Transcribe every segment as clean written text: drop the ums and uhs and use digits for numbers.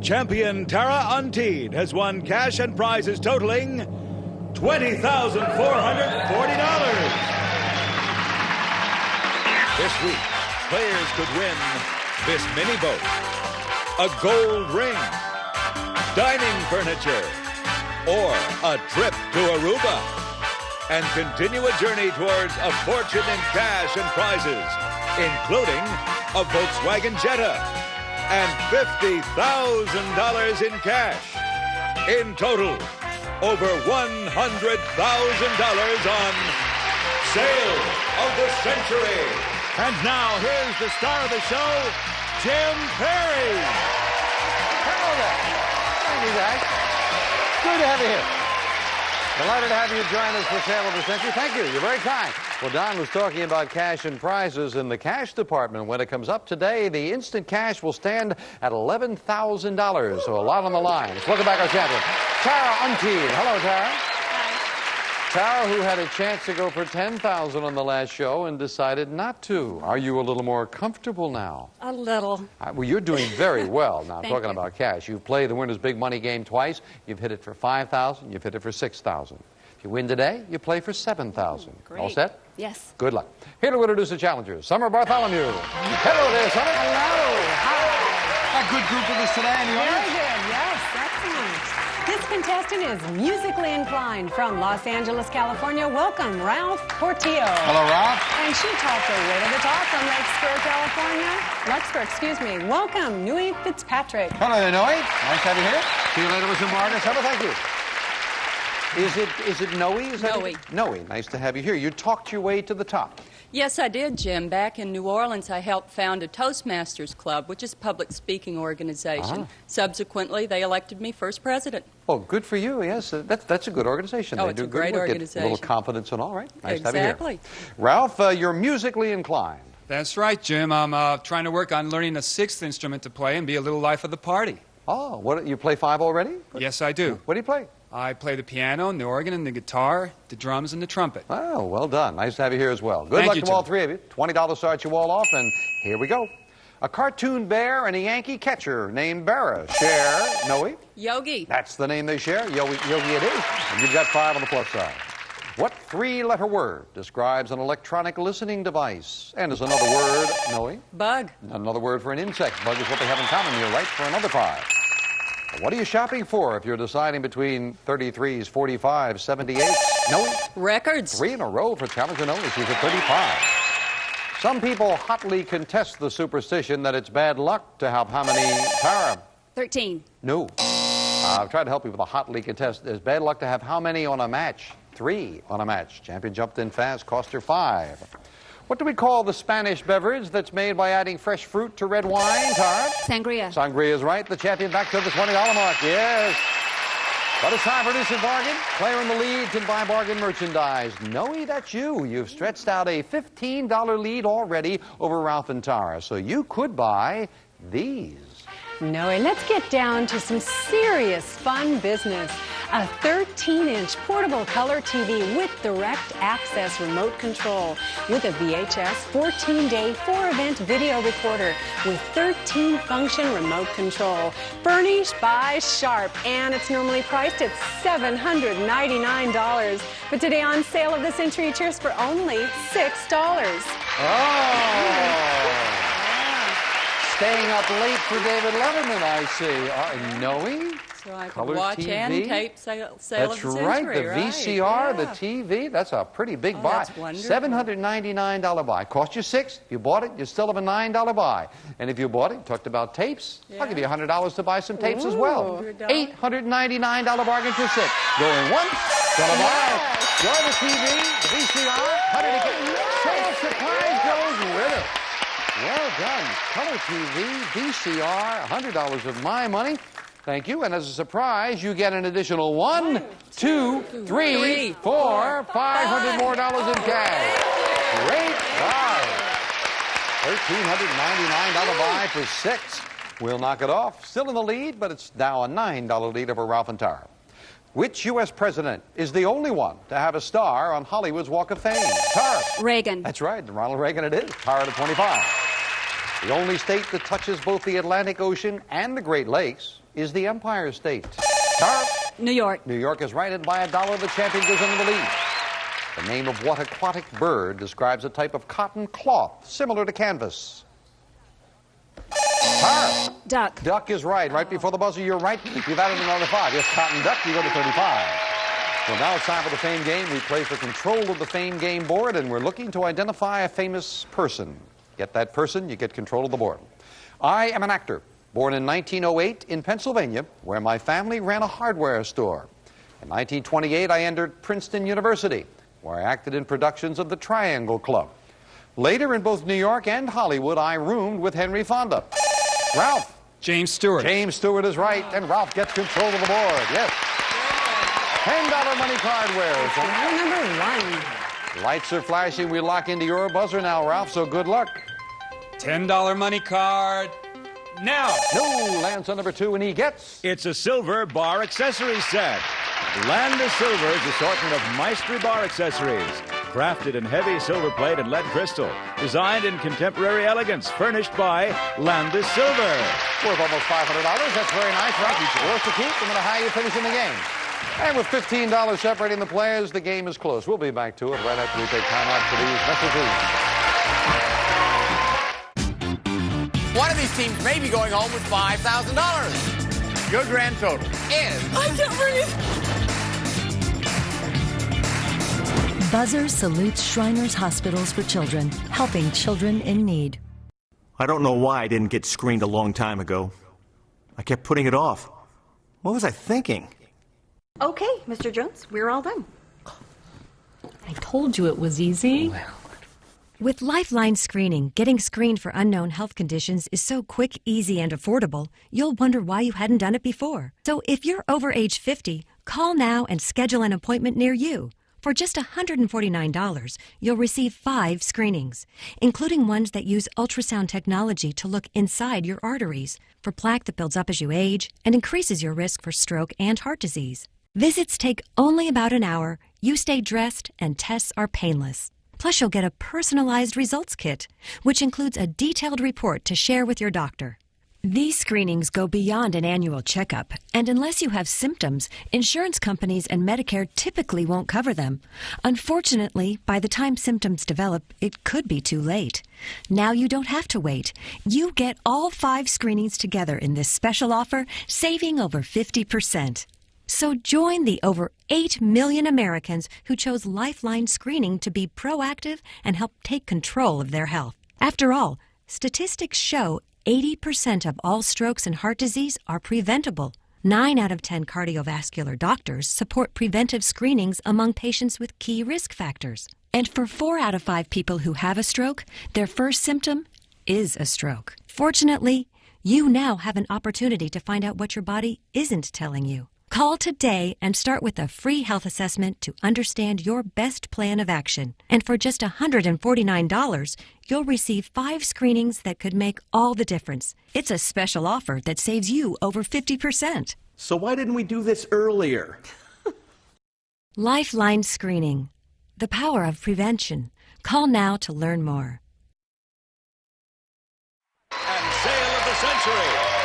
Champion Tara Unteed has won cash and prizes totaling $20,440. This week, players could win this mini boat, a gold ring, dining furniture, or a trip to Aruba, and continue a journey towards a fortune in cash and prizes, including a Volkswagen Jetta and $50,000 in cash. In total, over $100,000 on Sale of the Century. And now, here's the star of the show, Jim Perry. Hello there. Thank you, guys. Good to have you here. Delighted to have you join us for Sale of the Century. Thank you. You're very kind. Well, Don was talking about cash and prizes in the cash department. When it comes up today, the instant cash will stand at $11,000. So a lot on the line. Let's welcome back our champion, Tara Unteed. Hello, Tara. Tara, who had a chance to go for $10,000 on the last show and decided not to. Are you a little more comfortable now? A little. Well, you're doing very well. Now, I'm Thank talking you. about cash. You've played the Winner's Big Money game twice. You've hit it for $5,000. You've hit it for $6,000. If you win today, you play for $7,000. Great. All set? Yes. Good luck. Here to introduce the challengers, Summer Bartholomew. Hello there, Summer. Hello. Hi. A good group with us today in the Very audience. good. Yes, excellent. This contestant is musically inclined from Los Angeles, California. Welcome, Ralph Portillo. Hello, Ralph. And she talked her way to the top from Larkspur, excuse me. Welcome, Nui Fitzpatrick. Hello there, Noe. Nice to have you here. See you later with some more. Summer, thank you. Is it Noe? Noe. Nice to have you here. You talked your way to the top. Yes, I did, Jim. Back in New Orleans, I helped found a Toastmasters Club, which is a public speaking organization. Subsequently, they elected me first president. Oh, good for you. Yes, that's a good organization. Oh, They it's do a good great work. Get organization. a little confidence and all right. Nice to have Exactly. you here. Ralph, you're musically inclined. That's right, Jim. I'm trying to work on learning a sixth instrument to play and be a little life of the party. Oh, what? You play 5 already? Yes, I do. What do you play? I play the piano, and the organ, and the guitar, the drums, and the trumpet. Oh, well done. Nice to have you here as well. Good Thank luck you, to all Jim. three of you. $20 starts you all off, and here we go. A cartoon bear and a Yankee catcher named Berra share, Noe? Yogi. That's the name they share. Yogi it is. And you've got 5 on the plus side. What 3-letter word describes an electronic listening device? And is another word, Noe? Bug. Another word for an insect. Bug is what they have in common. You're right for another 5. What are you shopping for if you're deciding between 33s, 45s, 78s? Noe? Records. 3 in a row for challenger Noe. She's at 35. Some people hotly contest the superstition that it's bad luck to have how many? Tara? 13. No. I've tried to help you with a hotly contest. There's bad luck to have how many on a match? 3 on a match. Champion jumped in fast, cost her 5. What do we call the Spanish beverage that's made by adding fresh fruit to red wine, Tara? Sangria. Sangria is right. The champion back to the $20 mark. Yes. But it's time for this bargain. Player in the lead can buy bargain merchandise. Noe, that's you. You've stretched out a $15 lead already over Ralph and Tara. So you could buy these. No, and let's get down to some serious fun business. A 13-inch portable color TV with direct access remote control with a VHS 14-day 4-event video recorder with 13-function remote control. Furnished by Sharp, and it's normally priced at $799. But today on Sale of the Century, cheers for only $6. Oh! Staying up late for David Letterman, I see. Noe? So I could Color watch TV? and tape Sale of That's the Century. right, the VCR, the Yeah. TV, that's a pretty big Oh, buy. that's wonderful. $799 buy. Cost you $6. If you bought it, you still have a $9 buy. And if you bought it, talked about tapes, I'll give you $100 to buy some tapes as well. $899 bargain for $6. Going once, gonna buy. Join the TV, the VCR, $100 to get. Sale surprise goes with it. Well done. Color TV, VCR, $100 of my money. Thank you. And as a surprise, you get an additional 1, 2, 3, 4, $500 more in cash. Great buy. $1,399 buy for $6. We'll knock it off. Still in the lead, but it's now a $9 lead over Ralph and Tara. Which U.S. president is the only one to have a star on Hollywood's Walk of Fame? Tara. Reagan. That's right. Ronald Reagan it is. Tara to 25. The only state that touches both the Atlantic Ocean and the Great Lakes is the Empire State? Tara? New York. New York is right, and by $1, the champion goes into the lead. The name of what aquatic bird describes a type of cotton cloth similar to canvas? Tara? Duck. Duck is right. Right before the buzzer, you're right. You've added another 5. Yes, cotton duck, you go to 35. Well, now it's time for the Fame Game. We play for control of the Fame Game board, and we're looking to identify a famous person. Get that person, you get control of the board. I am an actor, born in 1908 in Pennsylvania, where my family ran a hardware store. In 1928, I entered Princeton University, where I acted in productions of the Triangle Club. Later, in both New York and Hollywood, I roomed with Henry Fonda. Ralph. James Stewart. James Stewart is right, and Ralph gets control of the board. Yes. $10 money card wears. Number 1. Lights are flashing. We lock into your buzzer now, Ralph, so good luck. $10 money card. Now. No, lands on number 2, and he gets... It's a silver bar accessory set. Landis Silver's assortment of Maestri bar accessories. Crafted in heavy silver plate and lead crystal. Designed in contemporary elegance. Furnished by Landis Silver. Worth almost $500. That's very nice, Ralph. Yours to keep, no matter how you finish in the game. And with $15 separating the players, the game is close. We'll be back to it right after we take time out for these messages. One of these teams may be going home with $5,000. Your grand total is... I can't breathe. Buzzer salutes Shriners Hospitals for Children, helping children in need. I don't know why I didn't get screened a long time ago. I kept putting it off. What was I thinking? Okay, Mr. Jones, we're all done. I told you it was easy. With Lifeline Screening, getting screened for unknown health conditions is so quick, easy, and affordable, you'll wonder why you hadn't done it before. So if you're over age 50, call now and schedule an appointment near you. For just $149, you'll receive 5 screenings, including ones that use ultrasound technology to look inside your arteries for plaque that builds up as you age and increases your risk for stroke and heart disease. Visits take only about an hour, you stay dressed, and tests are painless. Plus, you'll get a personalized results kit, which includes a detailed report to share with your doctor. These screenings go beyond an annual checkup, and unless you have symptoms, insurance companies and Medicare typically won't cover them. Unfortunately, by the time symptoms develop, it could be too late. Now you don't have to wait. You get all 5 screenings together in this special offer, saving over 50%. So join the over 8 million Americans who chose Lifeline Screening to be proactive and help take control of their health. After all, statistics show 80% of all strokes and heart disease are preventable. 9 out of 10 cardiovascular doctors support preventive screenings among patients with key risk factors. And for 4 out of 5 people who have a stroke, their first symptom is a stroke. Fortunately, you now have an opportunity to find out what your body isn't telling you. Call today and start with a free health assessment to understand your best plan of action. And for just $149, you'll receive 5 screenings that could make all the difference. It's a special offer that saves you over 50%. So why didn't we do this earlier? Lifeline Screening. The power of prevention. Call now to learn more. And sale of the century.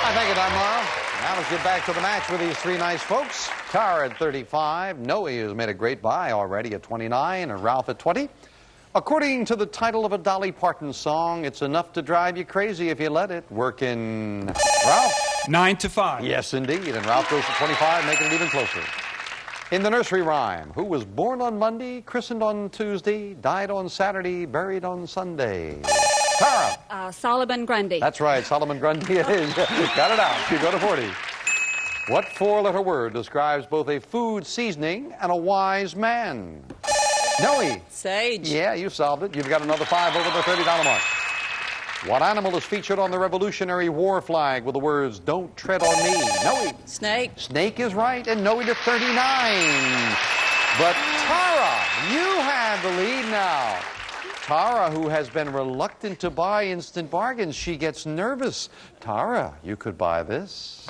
I thank you, Don Morrow. Now let's get back to the match with these 3 nice folks. Tara at 35. Noe has made a great buy already at 29, and Ralph at 20. According to the title of a Dolly Parton song, it's enough to drive you crazy if you let it. Working Ralph? 9 to 5. Yes, indeed. And Ralph goes to 25, making it even closer. In the nursery rhyme, who was born on Monday, christened on Tuesday, died on Saturday, buried on Sunday? Tara? Solomon Grundy. That's right, Solomon Grundy it is. Got it out. You go to 40. What 4-letter word describes both a food seasoning and a wise man? Noe. Sage. Yeah, you solved it. You've got another 5 over the $30 mark. What animal is featured on the Revolutionary War flag with the words, "Don't tread on me"? Noe. Snake. Snake is right, and Noe to 39. But Tara, you have the lead now. Tara, who has been reluctant to buy instant bargains, she gets nervous. Tara, you could buy this.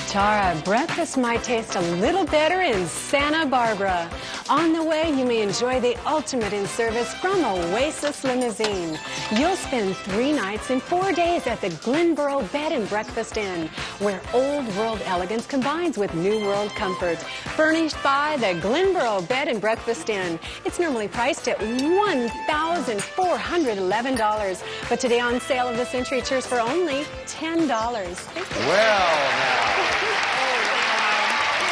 Tara, breakfast might taste a little better in Santa Barbara. On the way, you may enjoy the ultimate in service from Oasis Limousine. You'll spend 3 nights and 4 days at the Glenboro Bed and Breakfast Inn, where old world elegance combines with new world comfort. Furnished by the Glenboro Bed and Breakfast Inn. It's normally priced at $1,411, but today on Sale of the Century Cheers for only $10. Well, now.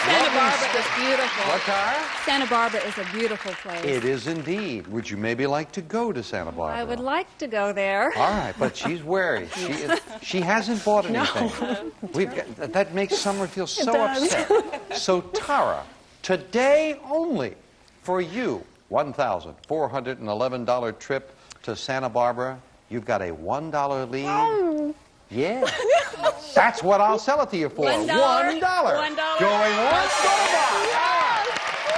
Santa Barbara is beautiful. What, Tara? Santa Barbara is a beautiful place. It is indeed. Would you maybe like to go to Santa Barbara? I would like to go there. All right, but she's wary. She hasn't bought anything. That makes Summer feel so upset. So, Tara, today only for you, $1,411 trip to Santa Barbara. You've got a $1 lead. Yeah. That's what I'll sell it to you for. $1. Going once, going twice.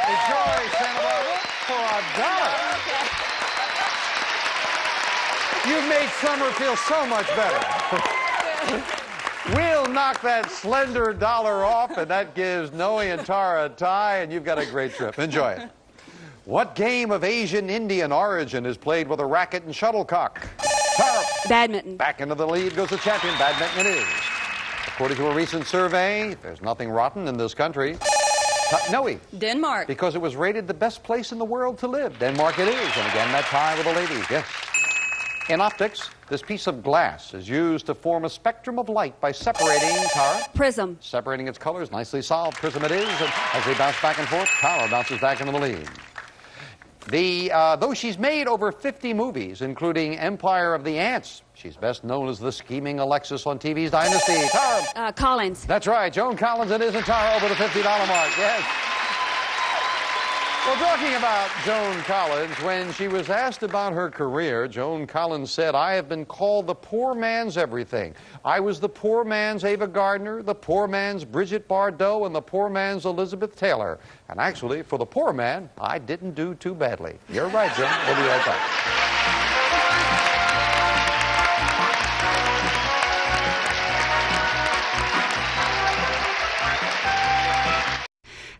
Enjoy Santa Barbara for $1. You've made Summer feel so much better. We'll knock that slender dollar off, and that gives Noe and Tara a tie, and you've got a great trip. Enjoy it. What game of Asian Indian origin is played with a racket and shuttlecock? Tara. Badminton. Back into the lead goes the champion. Badminton it is. According to a recent survey, there's nothing rotten in this country. Noe. Denmark. Because it was rated the best place in the world to live. Denmark it is. And again, that tie with the ladies. Yes. In optics, this piece of glass is used to form a spectrum of light by separating, Tara. Prism. Separating its colors. Nicely solved. Prism it is. And as they bounce back and forth, Tara bounces back into the lead. Though she's made over 50 movies, including Empire of the Ants, she's best known as the scheming Alexis on TV's Dynasty. Tara. Collins. That's right. Joan Collins it is, and Tara over the $50 mark. Yes. Well, talking about Joan Collins, when she was asked about her career, Joan Collins said, "I have been called the poor man's everything. I was the poor man's Ava Gardner, the poor man's Bridget Bardot, and the poor man's Elizabeth Taylor. And actually, for the poor man, I didn't do too badly." You're right, Joan. We'll be right back.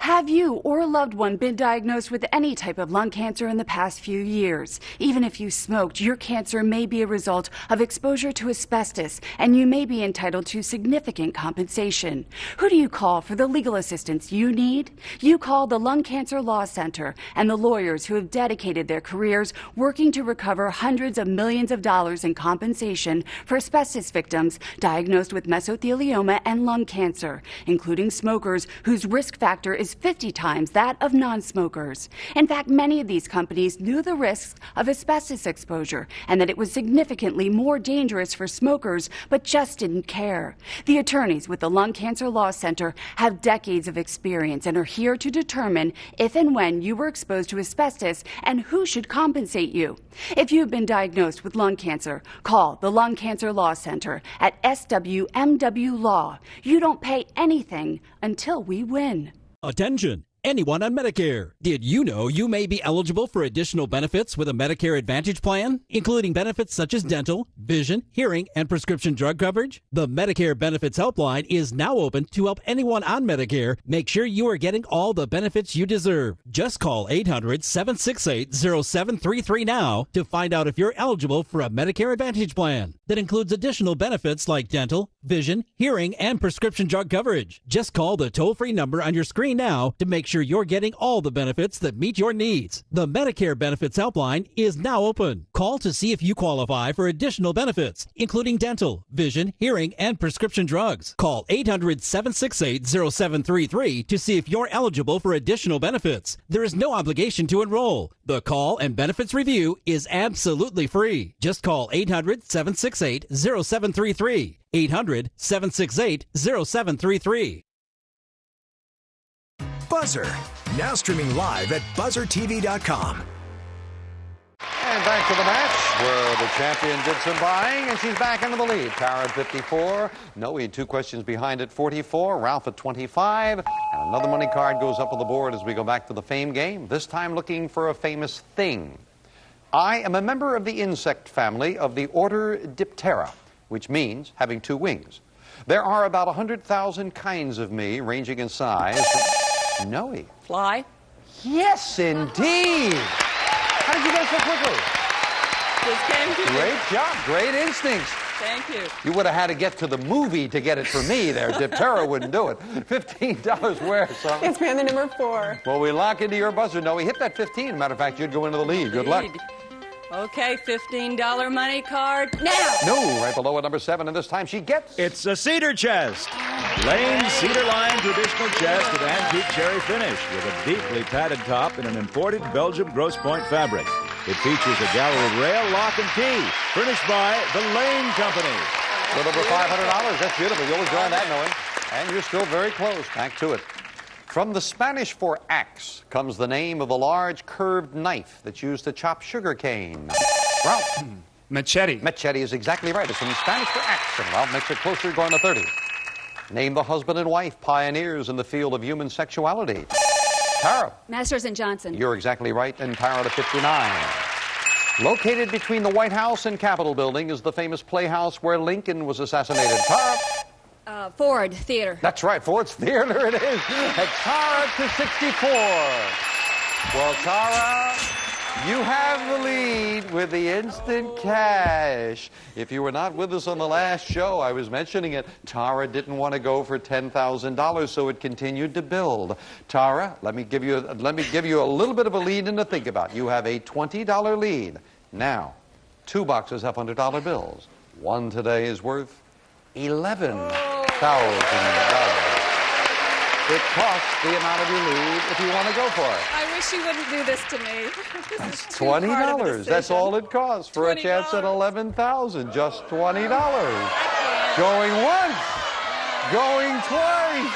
Have you or a loved one been diagnosed with any type of lung cancer in the past few years? Even if you smoked, your cancer may be a result of exposure to asbestos, and you may be entitled to significant compensation. Who do you call for the legal assistance you need? You call the Lung Cancer Law Center and the lawyers who have dedicated their careers working to recover hundreds of millions of dollars in compensation for asbestos victims diagnosed with mesothelioma and lung cancer, including smokers whose risk factor is 50 times that of non-smokers. In fact, many of these companies knew the risks of asbestos exposure and that it was significantly more dangerous for smokers, but just didn't care. The attorneys with the Lung Cancer Law Center have decades of experience and are here to determine if and when you were exposed to asbestos and who should compensate you. If you've been diagnosed with lung cancer, call the Lung Cancer Law Center at SWMW Law. You don't pay anything until we win. Attention! Anyone on Medicare. Did you know you may be eligible for additional benefits with a Medicare Advantage plan, including benefits such as dental, vision, hearing, and prescription drug coverage? The Medicare Benefits Helpline is now open to help anyone on Medicare make sure you are getting all the benefits you deserve. Just call 800-768-0733 now to find out if you're eligible for a Medicare Advantage plan that includes additional benefits like dental, vision, hearing, and prescription drug coverage. Just call the toll-free number on your screen now to make sure you're getting all the benefits that meet your needs. The Medicare Benefits Helpline is now open. Call to see if you qualify for additional benefits, including dental, vision, hearing, and prescription drugs. Call 800-768-0733 to see if you're eligible for additional benefits. There is no obligation to enroll. The call and benefits review is absolutely free. Just call 800-768-0733. 800-768-0733. Buzzer, now streaming live at buzzertv.com. And back to the match where the champion did some buying, and she's back into the lead. Tara at 54, Noe 2 questions behind at 44, Ralph at 25, and another money card goes up on the board as we go back to the fame game, this time looking for a famous thing. I am a member of the insect family of the order Diptera, which means having 2 wings. There are about 100,000 kinds of me, ranging in size. Noe. Fly. Yes, indeed. How did you get it so quickly? Just came to me. Great job. Great instincts. Thank you. You would have had to get to the movie to get it for me there. Tara wouldn't do it. $15 where, son? It's man the number 4. Well, we lock into your buzzer. No, we hit that 15. Matter of fact, you'd go into the lead. Good luck. Okay, $15 money card now. No, right below at number 7, and this time she gets... It's a cedar chest. Lane's cedar line traditional chest with antique cherry finish with a deeply padded top in an imported Belgium gross point fabric. It features a gallery rail, lock, and key, furnished by the Lane Company. A little over $500. That's beautiful. You'll enjoy that, Noe. And you're still very close. Back to it. From the Spanish for axe comes the name of a large curved knife that's used to chop sugar cane. Ralph. Machete. Machete is exactly right. It's from the Spanish for axe, and Ralph makes it closer, going to 30. Name the husband and wife pioneers in the field of human sexuality. Tara. Masters and Johnson. You're exactly right, and Tara to 59. Located between the White House and Capitol Building is the famous playhouse where Lincoln was assassinated. Tara. Ford Theater. That's right, Ford's Theater it is. At Tara to 64. Well, Tara, you have the lead with the instant cash. If you were not with us on the last show, I was mentioning it. Tara didn't want to go for $10,000, so it continued to build. Tara, let me give you a little bit of a lead and to think about. You have a $20 lead. Now, 2 boxes of $100 bills. One today is worth $11,000. It costs the amount of your lead if you want to go for it. I wish you wouldn't do this to me. This is too hard of a $20. decision. That's all it costs for a chance at $11,000. Just $20. Going once. Going twice.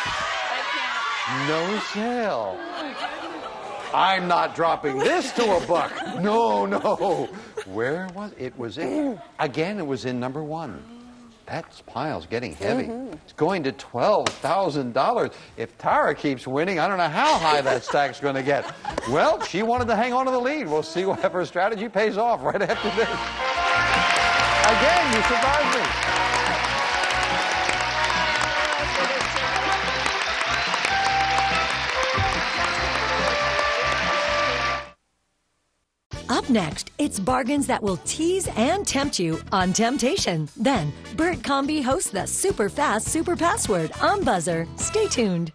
No sale. I'm not dropping this to $1. No, no. Where was it? It was in. Again, it was in number 1. That pile's getting heavy. It's going to $12,000. If Tara keeps winning, I don't know how high that stack's going to get. Well, she wanted to hang on to the lead. We'll see if her strategy pays off right after this. Again, you surprised me. Up next, it's bargains that will tease and tempt you on Temptation. Then, Bert Comby hosts the Super Fast Super Password on Buzzer. Stay tuned.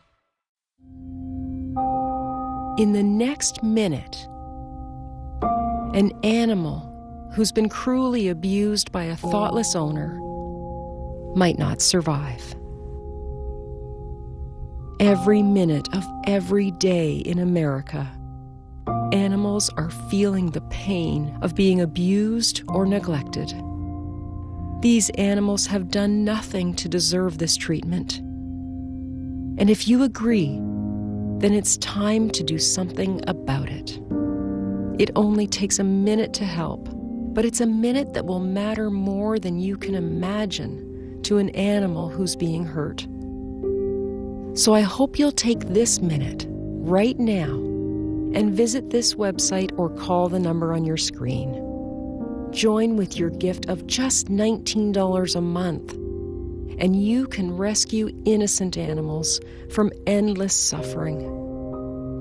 In the next minute, an animal who's been cruelly abused by a thoughtless owner might not survive. Every minute of every day in America, animals are feeling the pain of being abused or neglected. These animals have done nothing to deserve this treatment. And if you agree, then it's time to do something about it. It only takes a minute to help, but it's a minute that will matter more than you can imagine to an animal who's being hurt. So I hope you'll take this minute, right now, and visit this website or call the number on your screen. Join with your gift of just $19 a month, and you can rescue innocent animals from endless suffering.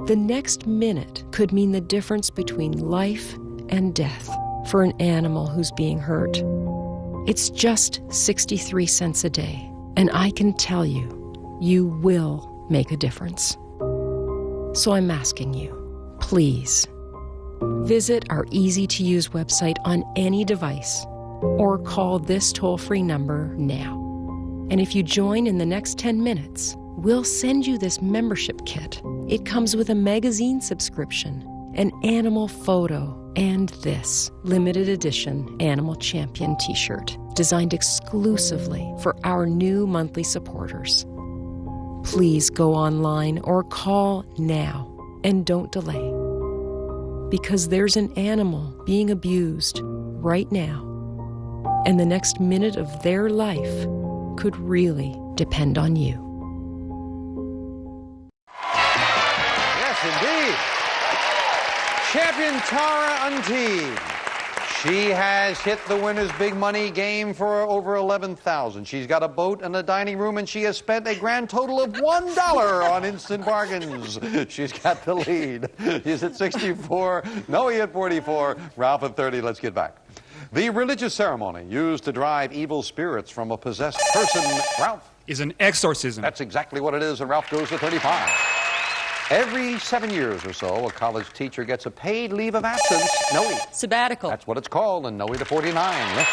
The next minute could mean the difference between life and death for an animal who's being hurt. It's just 63 cents a day, and I can tell you, you will make a difference. So I'm asking you, please, visit our easy-to-use website on any device or call this toll-free number now. And if you join in the next 10 minutes, we'll send you this membership kit. It comes with a magazine subscription, an animal photo, and this limited edition Animal Champion t-shirt designed exclusively for our new monthly supporters. Please go online or call now. And don't delay, because there's an animal being abused right now, and the next minute of their life could really depend on you. Yes, indeed. Champion Tara Unteed. She has hit the winner's big money game for over $11,000. She's got a boat and a dining room, and she has spent a grand total of $1 on instant bargains. She's got the lead. She's at 64, Noe at 44, Ralph at 30. Let's get back. The religious ceremony used to drive evil spirits from a possessed person, Ralph, is an exorcism. That's exactly what it is, and Ralph goes to 35. Every 7 years or so, a college teacher gets a paid leave of absence. Noe. Sabbatical. That's what it's called, and Noe to 49.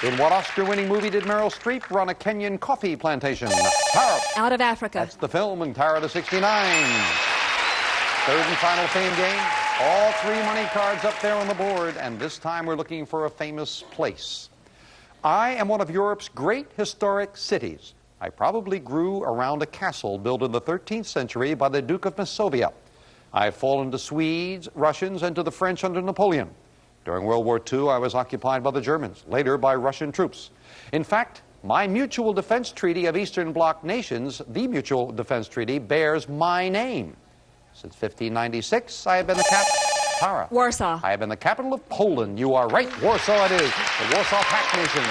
In what Oscar-winning movie did Meryl Streep run a Kenyan coffee plantation? Tara. Out of Africa. That's the film, and Tara to 69. Third and final fame game. All 3 money cards up there on the board, and this time we're looking for a famous place. I am one of Europe's great historic cities. I probably grew around a castle built in the 13th century by the Duke of Masovia. I've fallen to Swedes, Russians, and to the French under Napoleon. During World War II, I was occupied by the Germans, later by Russian troops. In fact, my Mutual Defense Treaty of Eastern Bloc nations, the Mutual Defense Treaty, bears my name. Since 1596, I have been the Tara. Warsaw. I have been the capital of Poland. You are right. Warsaw it is. The Warsaw Pact Nation.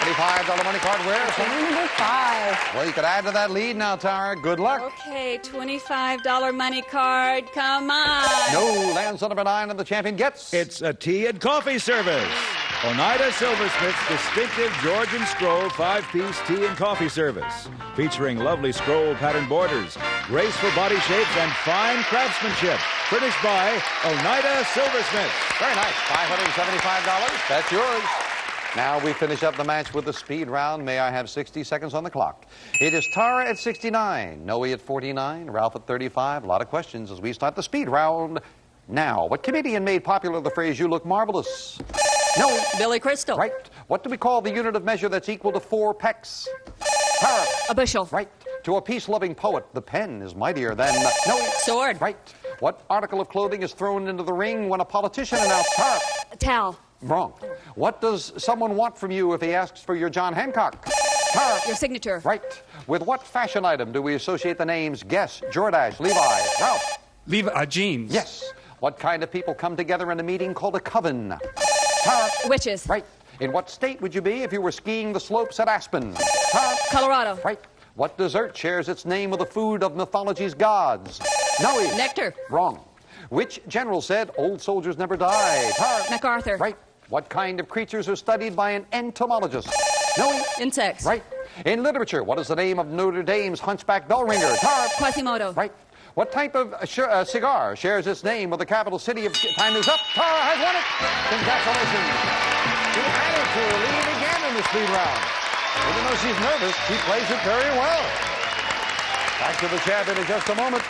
$25 money card where? Number 5. Well, you could add to that lead now, Tara. Good luck. Okay, $25 money card. Come on. No, lands on number 9 and the champion gets. It's a tea and coffee service. Oneida Silversmith's distinctive Georgian scroll 5-piece tea and coffee service. Featuring lovely scroll pattern borders, graceful body shapes, and fine craftsmanship. Furnished by Oneida Silversmith. Very nice. $575. That's yours. Now we finish up the match with the speed round. May I have 60 seconds on the clock? It is Tara at 69, Noe at 49, Ralph at 35. A lot of questions as we start the speed round now. What comedian made popular the phrase, "You look marvelous"? Noe. Billy Crystal. Right. What do we call the unit of measure that's equal to 4 pecks? Tara. A bushel. Right. To a peace-loving poet, the pen is mightier than... Noe. Sword. Right. What article of clothing is thrown into the ring when a politician announces... Tara. A towel. Wrong. What does someone want from you if he asks for your John Hancock? Tara. Your signature. Right. With what fashion item do we associate the names Guess, Jordache, Levi, Ralph? Jeans. Yes. What kind of people come together in a meeting called a coven? Tara. Witches. Right. In what state would you be if you were skiing the slopes at Aspen? Tara. Colorado. Right. What dessert shares its name with the food of mythology's gods? Noe. Nectar. Wrong. Which general said, "Old soldiers never die"? Tara. MacArthur. Right. What kind of creatures are studied by an entomologist? Noe. Insects. Right. In literature, what is the name of Notre Dame's hunchback bell ringer? Tara. Quasimodo. Right. What type of cigar shares its name with the capital city of... Time is up. Tara has won it. Congratulations. She added to her lead again in the speed round. Even though she's nervous, she plays it very well. Back to the champion in just a moment.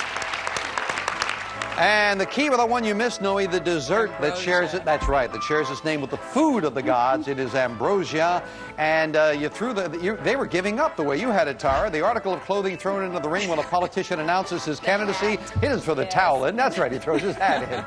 And the key with the one you missed, Noe, the dessert that shares it, that's right, that shares its name with the food of the gods. It is ambrosia. And you threw they were giving up the way you had it, Tara. The article of clothing thrown into the ring when a politician announces his candidacy, it is for the towel. And that's right, he throws his hat in.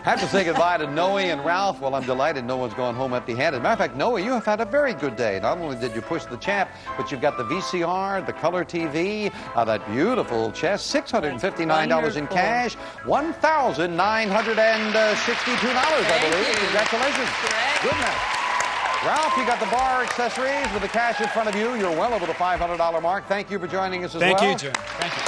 Have to say goodbye to Noe and Ralph. Well, I'm delighted no one's going home empty-handed. Matter of fact, Noe, you have had a very good day. Not only did you push the champ, but you've got the VCR, the color TV, that beautiful chest, $659 in cash, $1,962, I believe. Congratulations. Goodness. Ralph, you got the bar accessories with the cash in front of you. You're well over the $500 mark. Thank you for joining us as well. Thank you, Jim. Thank you.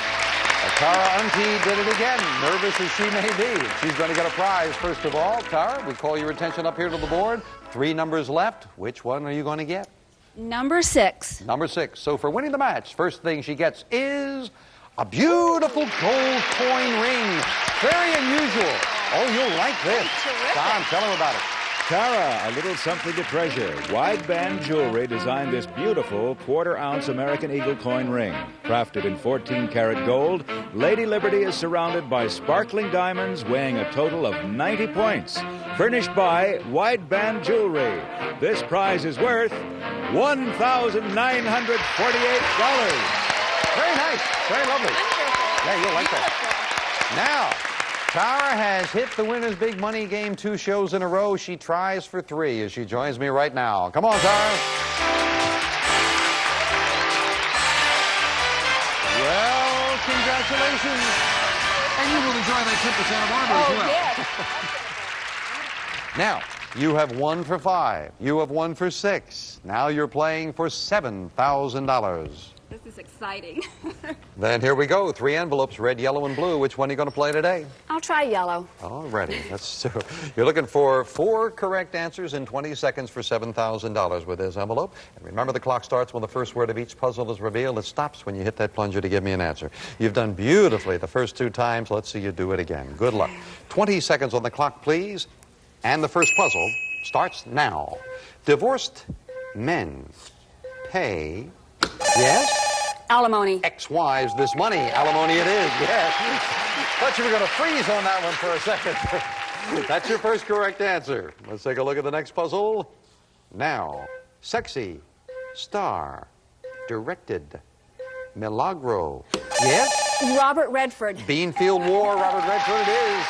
Tara Unke did it again, nervous as she may be. She's going to get a prize, first of all. Tara, we call your attention up here to the board. 3 numbers left. Which one are you going to get? Number 6. Number 6. So for winning the match, first thing she gets is a beautiful gold coin ring. Very unusual. Oh, you'll like this. Don, tell her about it. Tara, a little something to treasure. Wideband Jewelry designed this beautiful 1/4-ounce American Eagle coin ring. Crafted in 14-karat gold, Lady Liberty is surrounded by sparkling diamonds weighing a total of 90 points. Furnished by Wideband Jewelry. This prize is worth $1,948. Very nice. Very lovely. Yeah, you'll like that. Now, Tara has hit the winner's big money game 2 shows in a row. She tries for 3 as she joins me right now. Come on, Tara. Well, congratulations. And you will enjoy that 10% of Armour as well. Yes. Now, You have won for 5. You have won for 6. Now you're playing for $7,000. This is exciting. Then here we go. 3 envelopes, red, yellow, and blue. Which one are you going to play today? I'll try yellow. All righty. You're looking for 4 correct answers in 20 seconds for $7,000 with this envelope. And remember, the clock starts when the first word of each puzzle is revealed. It stops when you hit that plunger to give me an answer. You've done beautifully the first 2 times. Let's see you do it again. Good luck. 20 seconds on the clock, please. And the first puzzle starts now. Divorced men pay... Yes? Alimony. Ex-wives this money. Alimony it is, yes. Thought you were going to freeze on that one for a second. That's your first correct answer. Let's take a look at the next puzzle. Now, sexy, star, directed, milagro. Yes? Robert Redford. Beanfield War, Robert Redford it is.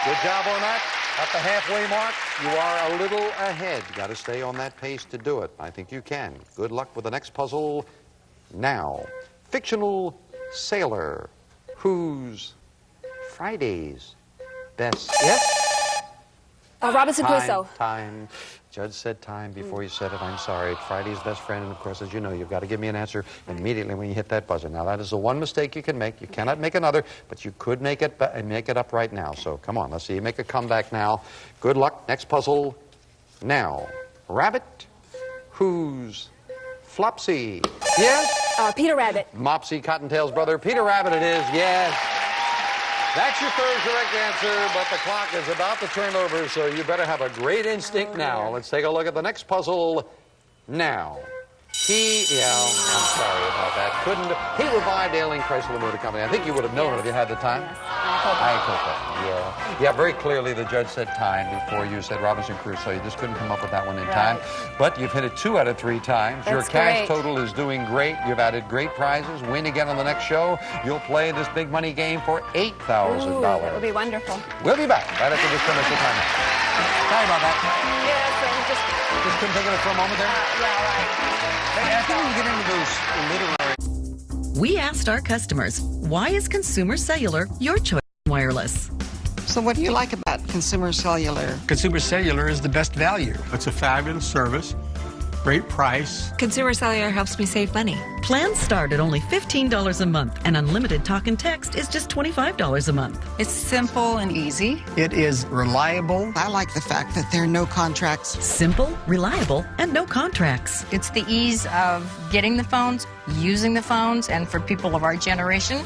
Good job on that. At the halfway mark, you are a little ahead. Got to stay on that pace to do it. I think you can. Good luck with the next puzzle. Now, fictional sailor whose Friday's best... Yes? Robinson Crusoe. Time. Judge said time before you said it. I'm sorry. Friday's best friend, and of course, as you know, you've got to give me an answer immediately when you hit that buzzer. Now, that is the one mistake you can make. You cannot make another, but you could make it up right now. So, come on, let's see you make a comeback now. Good luck. Next puzzle. Now, rabbit whose Flopsy. Yes? Peter Rabbit. Mopsy Cottontail's brother. Peter Rabbit it is, yes. That's your third correct answer, but the clock is about to turn over, so you better have a great instinct now. Let's take a look at the next puzzle now. I'm sorry about that. He revived Ailing Chrysler Motor Company. I think you would have known it if you had the time. Yes. Yeah, very clearly the judge said time before you said Robinson Crusoe. You just couldn't come up with that one in time. But you've hit it 2 out of 3 times. Your cash total is doing great. You've added great prizes. Win again on the next show. You'll play this big money game for $8,000. That would be wonderful. We'll be back right after this commercial time. Sorry about that. Yes, and just couldn't think of it for a moment there? Yeah, right. Hey, after we get into those literary... We asked our customers, why is Consumer Cellular your choice in wireless? So what do you like about Consumer Cellular? Consumer Cellular is the best value. It's a fabulous service, great price. Consumer Cellular helps me save money. Plans start at only $15 a month, and unlimited talk and text is just $25 a month. It's simple and easy. It is reliable. I like the fact that there are no contracts. Simple, reliable, and no contracts. It's the ease of getting the phones, using the phones, and for people of our generation,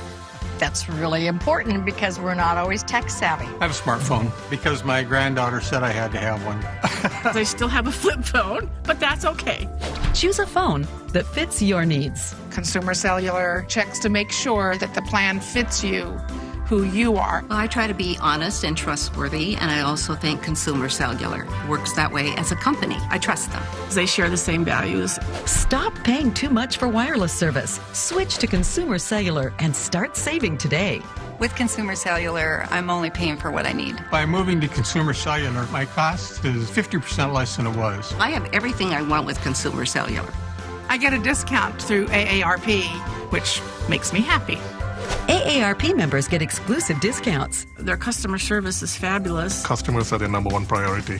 that's really important because we're not always tech savvy. I have a smartphone because my granddaughter said I had to have one. I still have a flip phone, but that's okay. Choose a phone that fits your needs. Consumer Cellular checks to make sure that the plan fits you, who you are. I try to be honest and trustworthy, and I also think Consumer Cellular works that way as a company. I trust them. They share the same values. Stop paying too much for wireless service. Switch to Consumer Cellular and start saving today. With Consumer Cellular, I'm only paying for what I need. By moving to Consumer Cellular, my cost is 50% less than it was. I have everything I want with Consumer Cellular. I get a discount through AARP, which makes me happy. AARP members get exclusive discounts. Their customer service is fabulous. Customers are their #1 priority.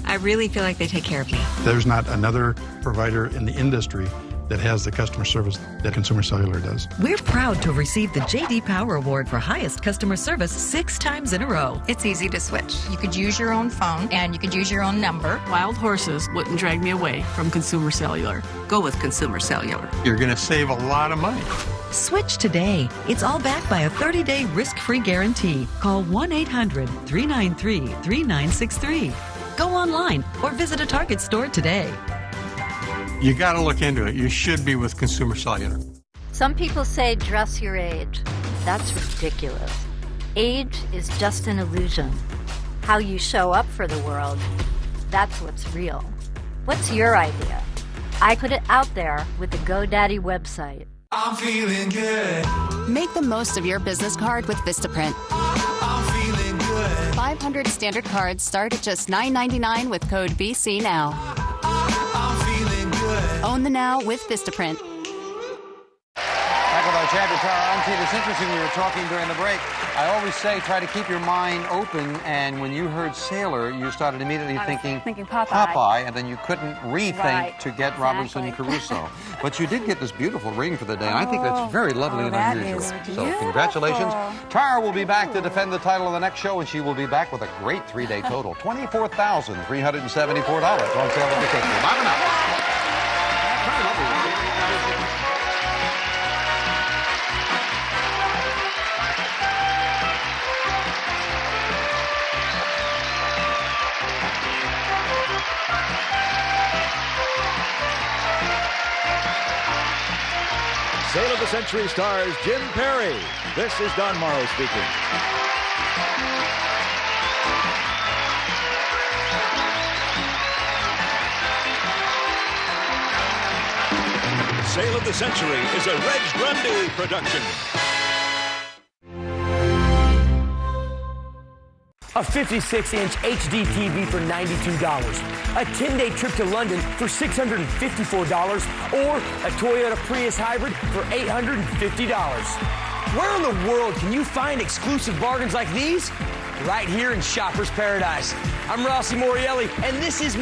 I really feel like they take care of me. There's not another provider in the industry that has the customer service that Consumer Cellular does. We're proud to have received the J.D. Power Award for highest customer service 6 times in a row. It's easy to switch. You could use your own phone and you could use your own number. Wild horses wouldn't drag me away from Consumer Cellular. Go with Consumer Cellular. You're going to save a lot of money. Switch today. It's all backed by a 30-day risk-free guarantee. Call 1-800-393-3963. Go online or visit a Target store today. You got to look into it. You should be with Consumer Cellular. Some people say dress your age. That's ridiculous. Age is just an illusion. How you show up for the world, that's what's real. What's your idea? I put it out there with the GoDaddy website. I'm feeling good. Make the most of your business card with Vistaprint. I'm feeling good. 500 standard cards start at just $9.99 with code BC Now. I'm feeling good. Own the now with Vistaprint. Back on with our Chad Tara Auntie. It's interesting, we were talking during the break. I always say try to keep your mind open, and when you heard sailor, you started immediately thinking Popeye, and then you couldn't rethink to get Robinson Crusoe. But you did get this beautiful ring for the day, and I think that's very lovely and unusual. So congratulations. Tara will be back to defend the title of the next show, and she will be back with a great 3-day total. $24,374 on sale at the Century. Bye for now. Sale of the Century stars Jim Perry. This is Don Morrow speaking. Sale of the Century is a Reg Grundy production. A 56-inch HD TV for $92. A 10-day trip to London for $654. Or a Toyota Prius Hybrid for $850. Where in the world can you find exclusive bargains like these? Right here in Shopper's Paradise. I'm Rossi Morielli, and this is